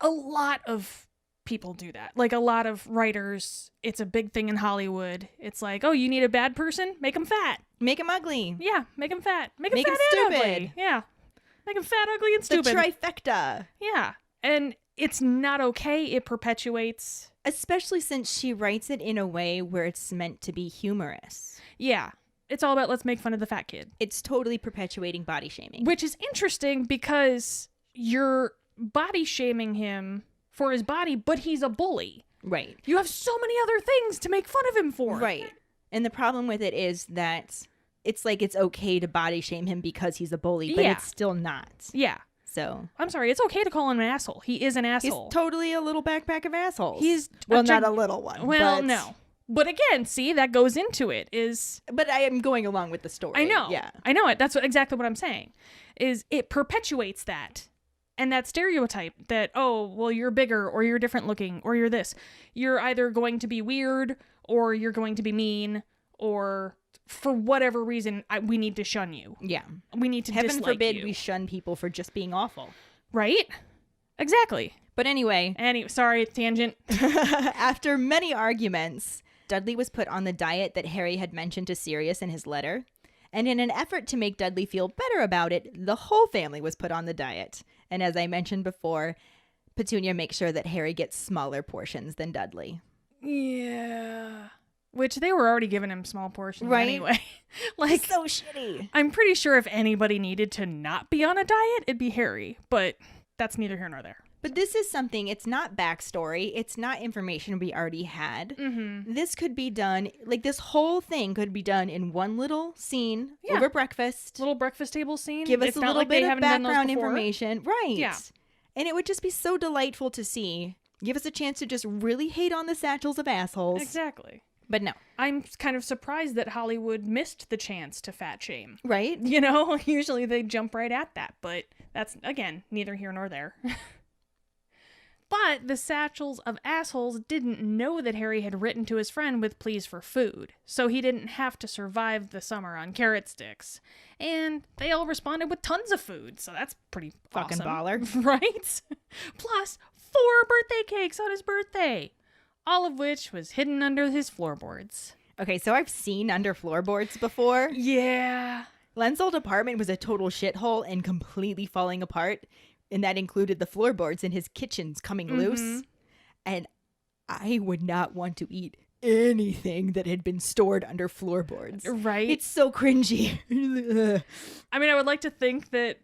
[SPEAKER 3] A lot of people do that. Like, a lot of writers, it's a big thing in Hollywood. It's like, oh, you need a bad person? Make them fat.
[SPEAKER 1] Make them ugly.
[SPEAKER 3] Yeah, make them fat. Make them
[SPEAKER 1] Make
[SPEAKER 3] fat
[SPEAKER 1] 'em
[SPEAKER 3] and
[SPEAKER 1] stupid.
[SPEAKER 3] ugly. Yeah, make them fat, ugly, and stupid.
[SPEAKER 1] The trifecta.
[SPEAKER 3] Yeah, and it's not okay. It perpetuates.
[SPEAKER 1] Especially since she writes it in a way where it's meant to be humorous.
[SPEAKER 3] Yeah, it's all about let's make fun of the fat kid.
[SPEAKER 1] It's totally perpetuating body shaming.
[SPEAKER 3] Which is interesting because you're body shaming him for his body, but he's a bully.
[SPEAKER 1] Right.
[SPEAKER 3] You have so many other things to make fun of him for.
[SPEAKER 1] Right. And the problem with it is that it's like it's okay to body shame him because he's a bully, but it's still not.
[SPEAKER 3] Yeah.
[SPEAKER 1] So
[SPEAKER 3] I'm sorry, it's okay to call him an asshole. He is an asshole.
[SPEAKER 1] He's totally a little backpack of assholes.
[SPEAKER 3] He's
[SPEAKER 1] not a little one.
[SPEAKER 3] Well, no. But again, see, that goes into it
[SPEAKER 1] But I am going along with the story.
[SPEAKER 3] I know.
[SPEAKER 1] Yeah.
[SPEAKER 3] I know it. That's exactly what I'm saying. Is it perpetuates that. And that stereotype that, oh, well, you're bigger or you're different looking or you're this. You're either going to be weird or you're going to be mean or for whatever reason, we need to shun you.
[SPEAKER 1] Yeah.
[SPEAKER 3] We need to dislike you.
[SPEAKER 1] Heaven forbid we shun people for just being awful.
[SPEAKER 3] Right? Exactly.
[SPEAKER 1] But anyway.
[SPEAKER 3] Sorry, tangent.
[SPEAKER 1] After many arguments, Dudley was put on the diet that Harry had mentioned to Sirius in his letter. And in an effort to make Dudley feel better about it, the whole family was put on the diet. And as I mentioned before, Petunia makes sure that Harry gets smaller portions than Dudley.
[SPEAKER 3] Yeah. Which they were already giving him small portions anyway.
[SPEAKER 1] Like, so shitty.
[SPEAKER 3] I'm pretty sure if anybody needed to not be on a diet, it'd be Harry. But that's neither here nor there.
[SPEAKER 1] But this is something, it's not backstory. It's not information we already had.
[SPEAKER 3] Mm-hmm.
[SPEAKER 1] This could be done, like this whole thing could be done in one little scene over breakfast.
[SPEAKER 3] Little breakfast table scene.
[SPEAKER 1] Give us
[SPEAKER 3] it's
[SPEAKER 1] a
[SPEAKER 3] not
[SPEAKER 1] little
[SPEAKER 3] like
[SPEAKER 1] bit
[SPEAKER 3] they
[SPEAKER 1] of
[SPEAKER 3] haven't done those
[SPEAKER 1] background
[SPEAKER 3] before.
[SPEAKER 1] information. Right.
[SPEAKER 3] Yeah.
[SPEAKER 1] And it would just be so delightful to see. Give us a chance to just really hate on the satchels of assholes.
[SPEAKER 3] Exactly.
[SPEAKER 1] But no.
[SPEAKER 3] I'm kind of surprised that Hollywood missed the chance to fat shame.
[SPEAKER 1] Right?
[SPEAKER 3] You know, usually they jump right at that. But that's, again, neither here nor there. But the satchels of assholes didn't know that Harry had written to his friend with pleas for food, so he didn't have to survive the summer on carrot sticks. And they all responded with tons of food, so that's pretty
[SPEAKER 1] fucking
[SPEAKER 3] awesome.
[SPEAKER 1] baller.
[SPEAKER 3] Right? Plus, 4 birthday cakes on his birthday. all of which was hidden under his floorboards.
[SPEAKER 1] Okay, so I've seen under floorboards before.
[SPEAKER 3] Yeah.
[SPEAKER 1] Len's old apartment was a total shithole and completely falling apart, and that included the floorboards in his kitchens coming loose. And I would not want to eat anything that had been stored under floorboards.
[SPEAKER 3] Right?
[SPEAKER 1] It's so cringy.
[SPEAKER 3] I mean, I would like to think that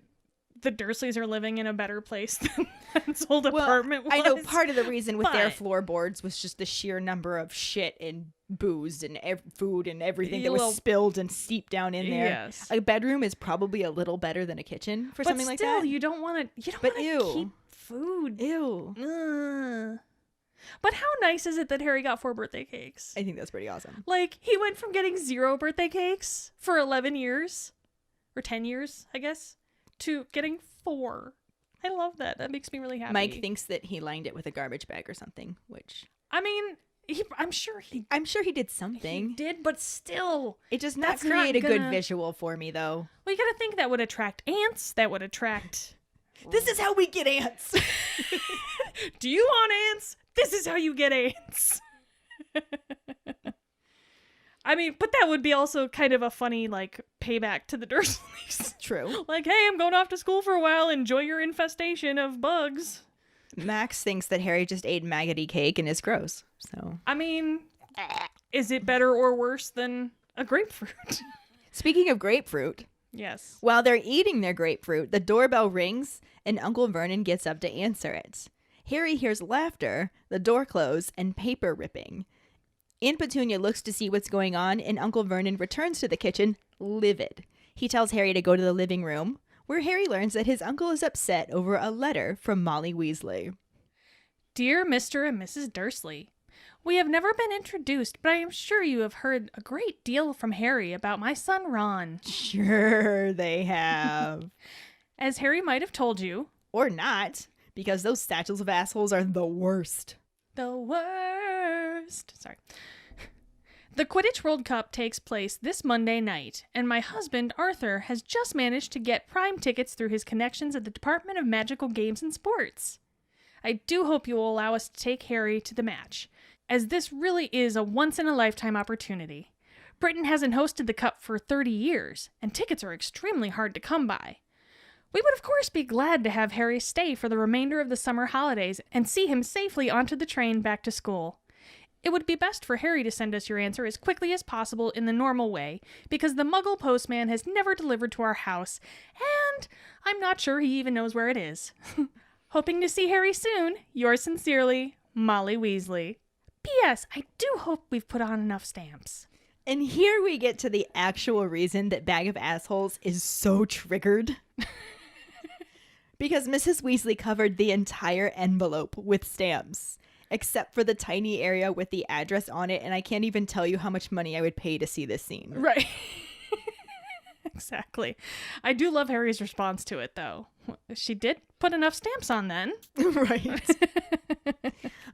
[SPEAKER 3] the Dursleys are living in a better place than Len's old apartment was.
[SPEAKER 1] I know part of the reason with their
[SPEAKER 3] but-
[SPEAKER 1] floorboards was just the sheer number of shit and booze and food and everything that was
[SPEAKER 3] Well,
[SPEAKER 1] spilled and seeped down in there.
[SPEAKER 3] Yes.
[SPEAKER 1] A bedroom is probably a little better than a kitchen for something like that.
[SPEAKER 3] You don't want to. You don't
[SPEAKER 1] But
[SPEAKER 3] want
[SPEAKER 1] ew.
[SPEAKER 3] to keep food.
[SPEAKER 1] Ew.
[SPEAKER 3] Ugh. But how nice is it that Harry got 4 birthday cakes?
[SPEAKER 1] I think that's pretty awesome.
[SPEAKER 3] Like, he went from getting 0 birthday cakes for 11 years, or 10 years, I guess, to getting 4. I love that. That makes me really happy.
[SPEAKER 1] Mike thinks that he lined it with a garbage bag or something, which
[SPEAKER 3] I mean, I'm sure he
[SPEAKER 1] did something.
[SPEAKER 3] did, but still.
[SPEAKER 1] It does not
[SPEAKER 3] That's not
[SPEAKER 1] create a good
[SPEAKER 3] gonna-
[SPEAKER 1] visual for me, though.
[SPEAKER 3] Well, you gotta think that would attract ants. That would attract...
[SPEAKER 1] This is how we get ants.
[SPEAKER 3] Do you want ants? This is how you get ants. I mean, but that would be also kind of a funny, like, payback to the Dursleys.
[SPEAKER 1] True.
[SPEAKER 3] Like, hey, I'm going off to school for a while. Enjoy your infestation of bugs.
[SPEAKER 1] Max thinks that Harry just ate maggoty cake and is gross. So,
[SPEAKER 3] I mean, is it better or worse than a grapefruit?
[SPEAKER 1] speaking of grapefruit,
[SPEAKER 3] Yes.
[SPEAKER 1] while they're eating their grapefruit, the doorbell rings and Uncle Vernon gets up to answer it. Harry hears laughter, the door close, and paper ripping. Aunt Petunia looks to see what's going on, and Uncle Vernon returns to the kitchen, livid. He tells Harry to go to the living room, where Harry learns that his uncle is upset over a letter from Molly Weasley.
[SPEAKER 3] Dear Mr. and Mrs. Dursley, we have never been introduced, but I am sure you have heard a great deal from Harry about my son Ron.
[SPEAKER 1] Sure they have.
[SPEAKER 3] As Harry might have told you,
[SPEAKER 1] Or not, because those satchels of assholes are the worst.
[SPEAKER 3] the worst. Sorry. The Quidditch World Cup takes place this Monday night, and my husband, Arthur, has just managed to get prime tickets through his connections at the Department of Magical Games and Sports. I do hope you will allow us to take Harry to the match, as this really is a once-in-a-lifetime opportunity. Britain hasn't hosted the Cup for 30 years, and tickets are extremely hard to come by. We would of course be glad to have Harry stay for the remainder of the summer holidays and see him safely onto the train back to school. It would be best for Harry to send us your answer as quickly as possible in the normal way, because the Muggle postman has never delivered to our house, and I'm not sure he even knows where it is. Hoping to see Harry soon, yours sincerely, Molly Weasley. P.S. I do hope we've put on enough stamps.
[SPEAKER 1] And here we get to the actual reason that Bag of Assholes is so triggered. Because Mrs. Weasley covered the entire envelope with stamps, except for the tiny area with the address on it, and I can't even tell you how much money I would pay to see this scene.
[SPEAKER 3] Right. Exactly. I do love Harry's response to it, though. She did put enough stamps on then.
[SPEAKER 1] Right.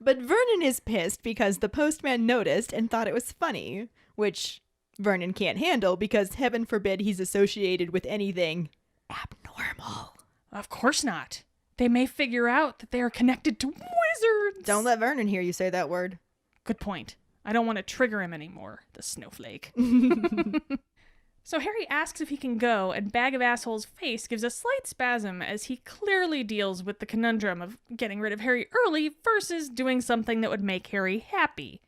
[SPEAKER 1] But Vernon is pissed because the postman noticed and thought it was funny, which Vernon can't handle because heaven forbid he's associated with anything abnormal.
[SPEAKER 3] Of course not. They may figure out that they are connected to wizards.
[SPEAKER 1] Don't let Vernon hear you say that word.
[SPEAKER 3] Good point. I don't want to trigger him anymore, the snowflake. So Harry asks if he can go, and Bag of Assholes' face gives a slight spasm as he clearly deals with the conundrum of getting rid of Harry early versus doing something that would make Harry happy.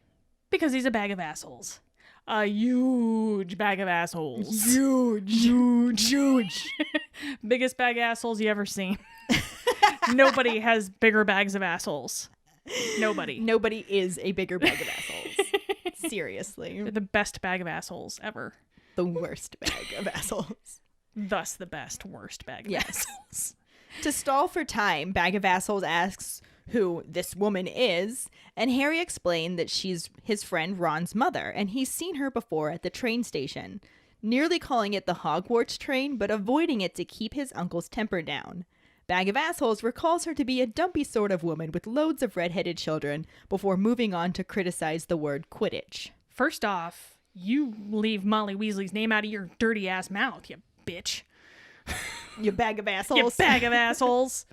[SPEAKER 3] Because he's a bag of assholes. A huge bag of assholes.
[SPEAKER 1] Huge.
[SPEAKER 3] Biggest bag of assholes you ever seen. Nobody has bigger bags of assholes. Nobody.
[SPEAKER 1] Nobody is a bigger bag of assholes. Seriously.
[SPEAKER 3] They're the best bag of assholes ever.
[SPEAKER 1] The worst bag of assholes.
[SPEAKER 3] Thus the best, worst bag of assholes.
[SPEAKER 1] To stall for time, Bag of Assholes asks who this woman is, and Harry explained that she's his friend Ron's mother, and he's seen her before at the train station, nearly calling it the Hogwarts train, but avoiding it to keep his uncle's temper down. Bag of Assholes recalls her to be a dumpy sort of woman with loads of red-headed children, before moving on to criticize the word Quidditch.
[SPEAKER 3] First off, you leave Molly Weasley's name out of your dirty ass mouth, you bitch.
[SPEAKER 1] You bag of assholes.
[SPEAKER 3] You bag of assholes.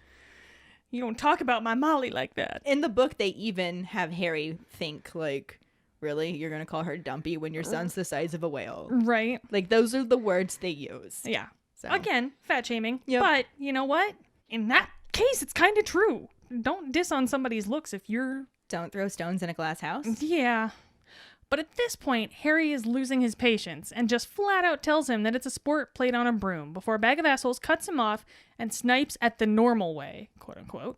[SPEAKER 3] You don't talk about my Molly like that.
[SPEAKER 1] In the book, they even have Harry think, like, really? You're going to call her dumpy when your son's the size of a whale?
[SPEAKER 3] Right.
[SPEAKER 1] Like, those are the words they use.
[SPEAKER 3] Yeah.
[SPEAKER 1] So.
[SPEAKER 3] Again, fat shaming.
[SPEAKER 1] Yep.
[SPEAKER 3] But you know what? In that case, it's kind of true. Don't diss on somebody's looks if you're...
[SPEAKER 1] Don't throw stones in a glass house?
[SPEAKER 3] Yeah. But at this point, Harry is losing his patience and just flat out tells him that it's a sport played on a broom before a bag of assholes cuts him off and snipes at the normal way, quote unquote.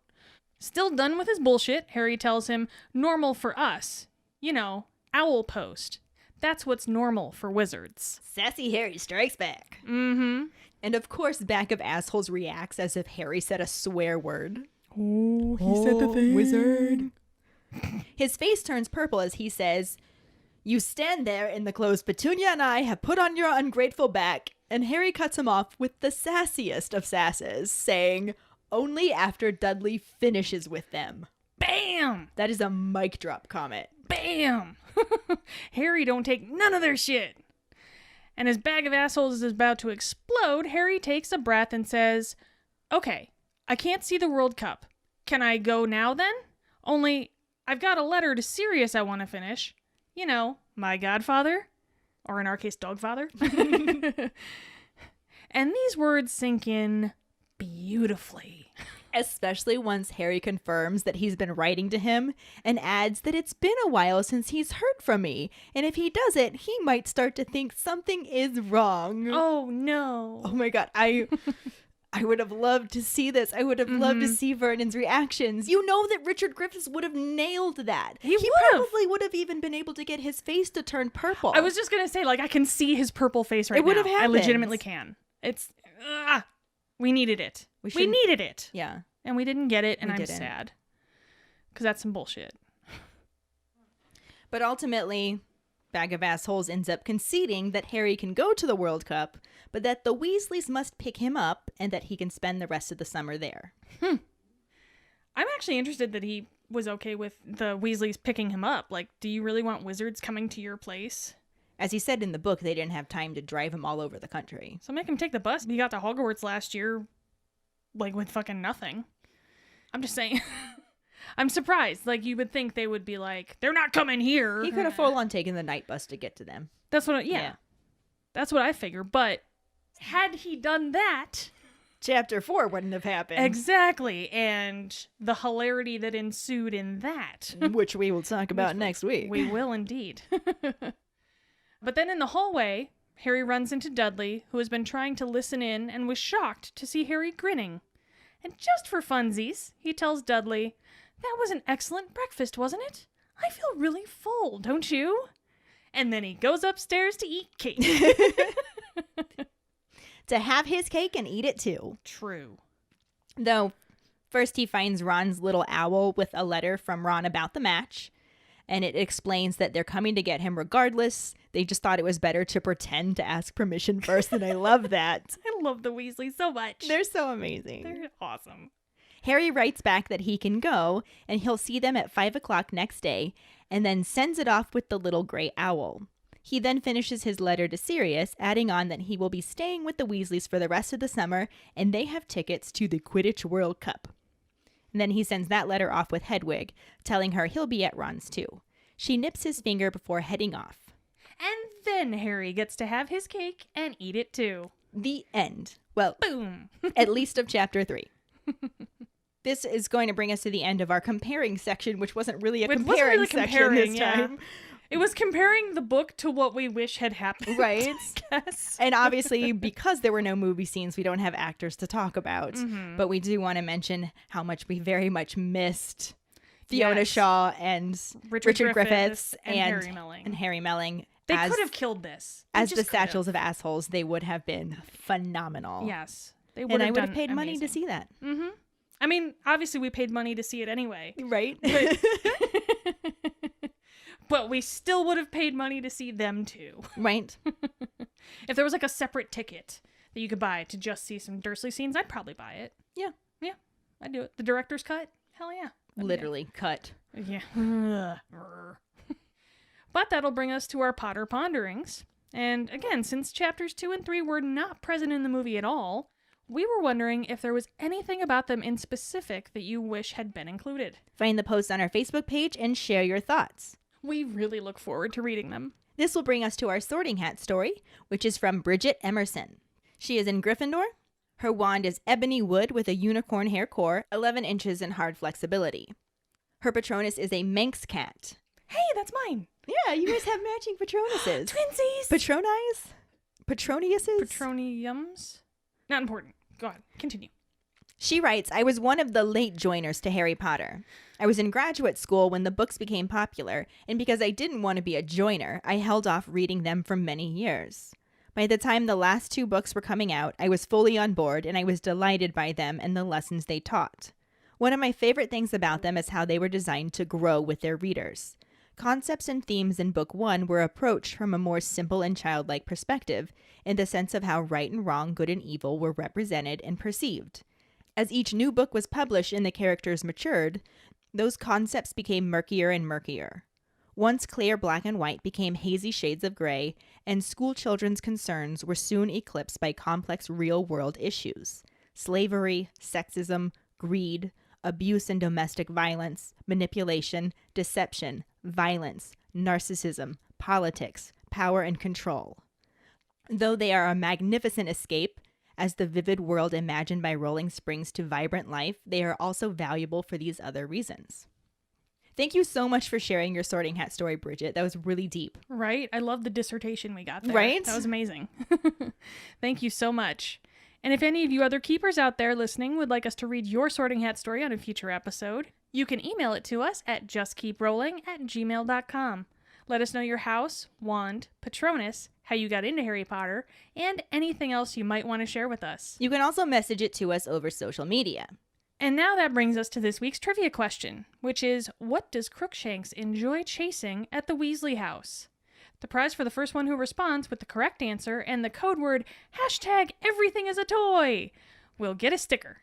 [SPEAKER 3] Still done with his bullshit, Harry tells him, normal for us. You know, owl post. That's what's normal for wizards.
[SPEAKER 1] Sassy Harry strikes back.
[SPEAKER 3] Mm-hmm.
[SPEAKER 1] And of course, Bag of Assholes reacts as if Harry said a swear word.
[SPEAKER 3] Oh, he said the thing.
[SPEAKER 1] Wizard. His face turns purple as he says, "You stand there in the clothes Petunia and I have put on your ungrateful back." And Harry cuts him off with the sassiest of sasses, saying, "Only after Dudley finishes with them."
[SPEAKER 3] Bam!
[SPEAKER 1] That is a mic drop comment.
[SPEAKER 3] Bam! Harry don't take none of their shit. And as Bag of Assholes is about to explode, Harry takes a breath and says, "Okay, I can't see the World Cup. Can I go now then? Only, I've got a letter to Sirius I want to finish. You know, my godfather. Or in our case, dogfather." And these words sink in beautifully.
[SPEAKER 1] Especially once Harry confirms that he's been writing to him and adds that it's been a while since he's heard from me. And if he doesn't, he might start to think something is wrong.
[SPEAKER 3] Oh, no.
[SPEAKER 1] Oh my God. I would have loved to see this. I would have loved to see Vernon's reactions. You know that Richard Griffiths would have nailed that.
[SPEAKER 3] He
[SPEAKER 1] probably would have even been able to get his face to turn purple.
[SPEAKER 3] I was just going to say, like, I can see his purple face right now.
[SPEAKER 1] It would have happened.
[SPEAKER 3] I legitimately can. It's, we needed it. We needed it.
[SPEAKER 1] Yeah.
[SPEAKER 3] And we didn't get it, and I'm
[SPEAKER 1] didn't.
[SPEAKER 3] sad. Because that's some bullshit.
[SPEAKER 1] But ultimately, Bag of Assholes ends up conceding that Harry can go to the World Cup, but that the Weasleys must pick him up and that he can spend the rest of the summer there.
[SPEAKER 3] I'm actually interested that he was okay with the Weasleys picking him up. Like, do you really want wizards coming to your place?
[SPEAKER 1] As he said in the book, they didn't have time to drive him all over the country.
[SPEAKER 3] So make him take the bus. He got to Hogwarts last year, like, with fucking nothing. I'm just saying. I'm surprised. Like, you would think they would be like, they're not coming here.
[SPEAKER 1] He could have full on taken the night bus to get to them.
[SPEAKER 3] That's what, That's what I figure. But had he done that...
[SPEAKER 1] Chapter 4 wouldn't have happened.
[SPEAKER 3] Exactly. And the hilarity that ensued in that.
[SPEAKER 1] Which we will talk about next week.
[SPEAKER 3] We will indeed. But then in the hallway, Harry runs into Dudley, who has been trying to listen in and was shocked to see Harry grinning. And just for funsies, he tells Dudley, "That was an excellent breakfast, wasn't it? I feel really full, don't you?" And then he goes upstairs to eat cake.
[SPEAKER 1] To have his cake and eat it too.
[SPEAKER 3] True.
[SPEAKER 1] Though, first he finds Ron's little owl with a letter from Ron about the match. And it explains that they're coming to get him regardless. They just thought it was better to pretend to ask permission first, and I love that.
[SPEAKER 3] I love the Weasleys so much.
[SPEAKER 1] They're so amazing.
[SPEAKER 3] They're awesome.
[SPEAKER 1] Harry writes back that he can go, and he'll see them at 5 o'clock next day, and then sends it off with the little gray owl. He then finishes his letter to Sirius, adding on that he will be staying with the Weasleys for the rest of the summer, and they have tickets to the Quidditch World Cup. And then he sends that letter off with Hedwig, telling her he'll be at Ron's too. She nips his finger before heading off.
[SPEAKER 3] And then Harry gets to have his cake and eat it too.
[SPEAKER 1] The end. Well,
[SPEAKER 3] Boom.
[SPEAKER 1] at least of chapter 3. This is going to bring us to the end of our comparing section, which wasn't really a comparing section this time.
[SPEAKER 3] It was comparing the book to what we wish had happened.
[SPEAKER 1] Right.
[SPEAKER 3] I guess.
[SPEAKER 1] And obviously, because there were no movie scenes, we don't have actors to talk about.
[SPEAKER 3] Mm-hmm.
[SPEAKER 1] But we do want to mention how much we very much missed Fiona
[SPEAKER 3] Yes.
[SPEAKER 1] Shaw and Richard Griffiths
[SPEAKER 3] and Harry Melling.
[SPEAKER 1] And Harry Melling.
[SPEAKER 3] They
[SPEAKER 1] as,
[SPEAKER 3] could have killed this. They
[SPEAKER 1] as the
[SPEAKER 3] just could have.
[SPEAKER 1] Satchels of Assholes. They would have been phenomenal.
[SPEAKER 3] Yes. They would
[SPEAKER 1] And I
[SPEAKER 3] have
[SPEAKER 1] would
[SPEAKER 3] done
[SPEAKER 1] have paid money to
[SPEAKER 3] amazing.
[SPEAKER 1] see that.
[SPEAKER 3] Mm-hmm. I mean, obviously we paid money to see it anyway.
[SPEAKER 1] Right?
[SPEAKER 3] But we still would have paid money to see them too.
[SPEAKER 1] Right?
[SPEAKER 3] If there was like a separate ticket that you could buy to just see some Dursley scenes, I'd probably buy it.
[SPEAKER 1] Yeah.
[SPEAKER 3] Yeah, I'd do it. The director's cut? Hell yeah.
[SPEAKER 1] Literally cut.
[SPEAKER 3] Yeah. But that'll bring us to our Potter ponderings. And again, since chapters 2 and 3 were not present in the movie at all, We were wondering if there was anything about them in specific that you wish had been included.
[SPEAKER 1] Find the post on our Facebook page and share your thoughts.
[SPEAKER 3] We really look forward to reading them.
[SPEAKER 1] This will bring us to our sorting hat story, which is from Bridget Emerson. She is in Gryffindor. Her wand is ebony wood with a unicorn hair core, 11 inches in hard flexibility. Her Patronus is a Manx cat.
[SPEAKER 3] Hey, that's mine.
[SPEAKER 1] Yeah, you guys have matching Patronuses.
[SPEAKER 3] Twinsies.
[SPEAKER 1] Patronies? Patroniuses?
[SPEAKER 3] Patroniums? Not important. Go on. Continue.
[SPEAKER 1] She writes, I was one of the late joiners to Harry Potter. I was in graduate school when the books became popular, and because I didn't want to be a joiner, I held off reading them for many years. By the time the last 2 books were coming out, I was fully on board, and I was delighted by them and the lessons they taught. One of my favorite things about them is how they were designed to grow with their readers. Concepts and themes in Book 1 were approached from a more simple and childlike perspective, in the sense of how right and wrong, good and evil were represented and perceived. As each new book was published and the characters matured, those concepts became murkier and murkier. Once clear black and white became hazy shades of gray, and school children's concerns were soon eclipsed by complex real-world issues. Slavery, sexism, greed, abuse and domestic violence, manipulation, deception, violence, narcissism, politics, power and control. Though they are a magnificent escape, as the vivid world imagined by Rowling springs to vibrant life, they are also valuable for these other reasons. Thank you so much for sharing your sorting hat story, Bridget. That was really deep.
[SPEAKER 3] Right? I love the dissertation we got there.
[SPEAKER 1] Right?
[SPEAKER 3] That was amazing. Thank you so much. And if any of you other keepers out there listening would like us to read your sorting hat story on a future episode, you can email it to us at justkeeprolling@gmail.com. Let us know your house, wand, Patronus, how you got into Harry Potter, and anything else you might want to share with us.
[SPEAKER 1] You can also message it to us over social media.
[SPEAKER 3] And now that brings us to this week's trivia question, which is, what does Crookshanks enjoy chasing at the Weasley house? The prize for the first one who responds with the correct answer and the code word #everythingisatoy will get a sticker.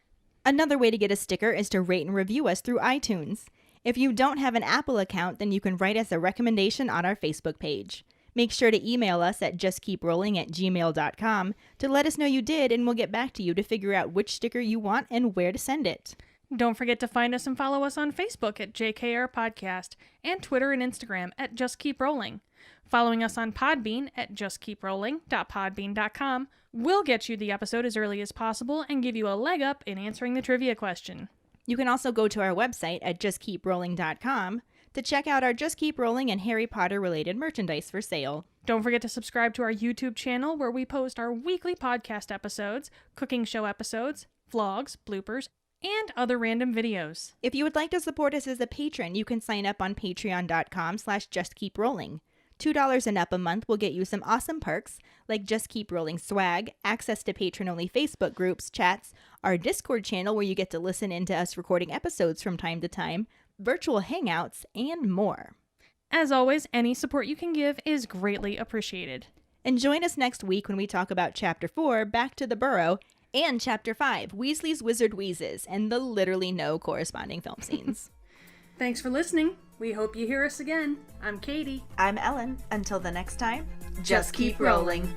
[SPEAKER 1] Another way to get a sticker is to rate and review us through iTunes. If you don't have an Apple account, then you can write us a recommendation on our Facebook page. Make sure to email us at justkeeprolling@gmail.com to let us know you did, and we'll get back to you to figure out which sticker you want and where to send it.
[SPEAKER 3] Don't forget to find us and follow us on Facebook at JKR Podcast and Twitter and Instagram at Just Keep Rolling. Following us on Podbean at justkeeprolling.podbean.com will get you the episode as early as possible and give you a leg up in answering the trivia question.
[SPEAKER 1] You can also go to our website at justkeeprolling.com to check out our Just Keep Rolling and Harry Potter related merchandise for sale.
[SPEAKER 3] Don't forget to subscribe to our YouTube channel where we post our weekly podcast episodes, cooking show episodes, vlogs, bloopers, and other random videos.
[SPEAKER 1] If you would like to support us as a patron, you can sign up on patreon.com/justkeeprolling. $2 and up a month will get you some awesome perks like Just Keep Rolling swag, access to patron-only Facebook groups, chats, our Discord channel where you get to listen into us recording episodes from time to time, virtual hangouts, and more.
[SPEAKER 3] As always, any support you can give is greatly appreciated.
[SPEAKER 1] And join us next week when we talk about Chapter 4, Back to the Burrow, and Chapter 5, Weasley's Wizard Wheezes, and the literally no corresponding film scenes.
[SPEAKER 2] Thanks for listening. We hope you hear us again. I'm Katie.
[SPEAKER 1] I'm Ellen. Until the next time, just keep rolling.